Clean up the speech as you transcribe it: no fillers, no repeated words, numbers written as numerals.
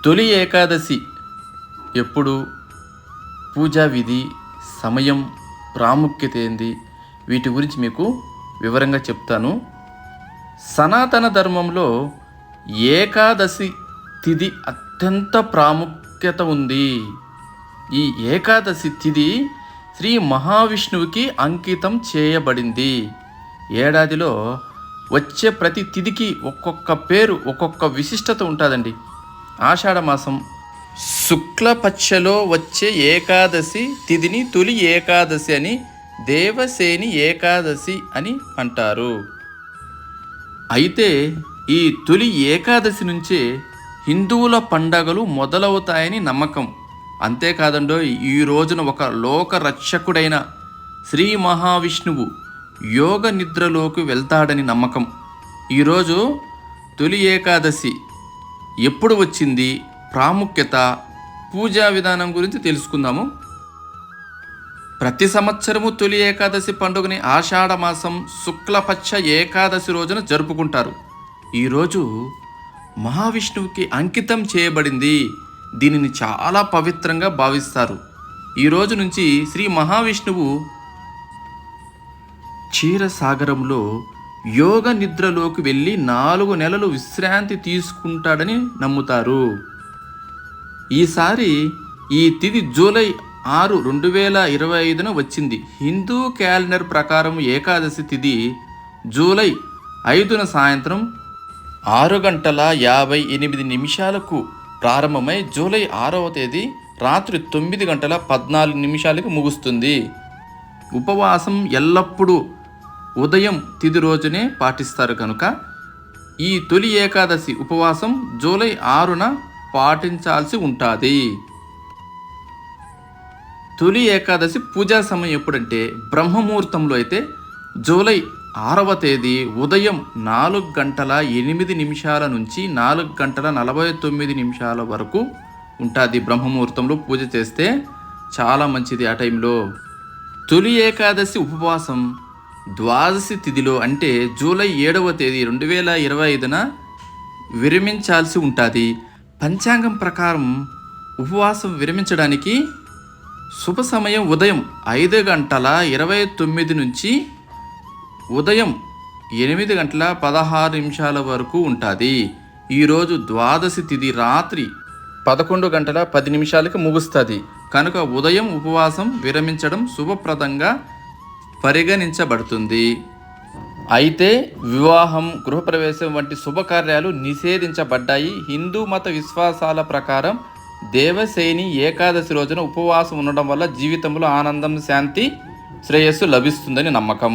తొలి ఏకాదశి ఎప్పుడు, పూజా విధి, సమయం, ప్రాముఖ్యత ఏంది, వీటి గురించి మీకు వివరంగా చెప్తాను. సనాతన ధర్మంలో ఏకాదశి తిథి అత్యంత ప్రాముఖ్యత ఉంది. ఈ ఏకాదశి తిథి శ్రీ మహావిష్ణువుకి అంకితం చేయబడింది. ఏడాదిలో వచ్చే ప్రతి తిథికి ఒక్కొక్క పేరు, ఒక్కొక్క విశిష్టత ఉంటుందండి. ఆషాఢమాసం శుక్లపక్షలో వచ్చే ఏకాదశి తిథిని తొలి ఏకాదశి అని, దేవసేని ఏకాదశి అని అంటారు. అయితే ఈ తొలి ఏకాదశి నుంచే హిందువుల పండగలు మొదలవుతాయని నమ్మకం. అంతేకాదండో, ఈ రోజున ఒక లోక రక్షకుడైన శ్రీ మహావిష్ణువు యోగ నిద్రలోకి వెళ్తాడని నమ్మకం. ఈరోజు తొలి ఏకాదశి ఎప్పుడు వచ్చింది, ప్రాముఖ్యత, పూజా విధానం గురించి తెలుసుకుందాము. ప్రతి సంవత్సరము తొలి ఏకాదశి పండుగని ఆషాఢమాసం శుక్లపక్ష ఏకాదశి రోజున జరుపుకుంటారు. ఈరోజు మహావిష్ణువుకి అంకితం చేయబడింది. దీనిని చాలా పవిత్రంగా భావిస్తారు. ఈ రోజు నుంచి శ్రీ మహావిష్ణువు క్షీరసాగరంలో యోగ నిద్రలోకి వెళ్ళి 4 నెలలు విశ్రాంతి తీసుకుంటాడని నమ్ముతారు. ఈసారి ఈ తిథి జూలై 6, 2025న వచ్చింది. హిందూ క్యాలెండర్ ప్రకారం ఏకాదశి తిథి జూలై 5న సాయంత్రం 6:58 ప్రారంభమై జూలై 6వ తేదీ రాత్రి 9:14 ముగుస్తుంది. ఉపవాసం ఎల్లప్పుడూ ఉదయం తిథి రోజునే పాటిస్తారు కనుక ఈ తొలి ఏకాదశి ఉపవాసం జూలై 6న పాటించాల్సి ఉంటుంది. తొలి ఏకాదశి పూజా సమయం ఎప్పుడంటే బ్రహ్మముహూర్తంలో అయితే జూలై 6వ తేదీ ఉదయం 4:08 నుంచి 4:49 వరకు ఉంటుంది. బ్రహ్మముహూర్తంలో పూజ చేస్తే చాలా మంచిది. ఆ టైంలో తొలి ఏకాదశి ఉపవాసం ద్వాదశి తిథిలో అంటే జూలై 7వ తేదీ 2025న విరమించాల్సి ఉంటుంది. పంచాంగం ప్రకారం ఉపవాసం విరమించడానికి శుభ సమయం ఉదయం 5:29 నుంచి ఉదయం 8:16 వరకు ఉంటుంది. ఈరోజు ద్వాదశి తిథి రాత్రి 11:10 ముగుస్తుంది కనుక ఉదయం ఉపవాసం విరమించడం శుభప్రదంగా పరిగణించబడుతుంది. అయితే వివాహం, గృహప్రవేశం వంటి శుభకార్యాలు నిషేధించబడ్డాయి. హిందూ మత విశ్వాసాల ప్రకారం దేవసేని ఏకాదశి రోజున ఉపవాసం ఉండడం వల్ల జీవితంలో ఆనందం, శాంతి, శ్రేయస్సు లభిస్తుందని నమ్మకం.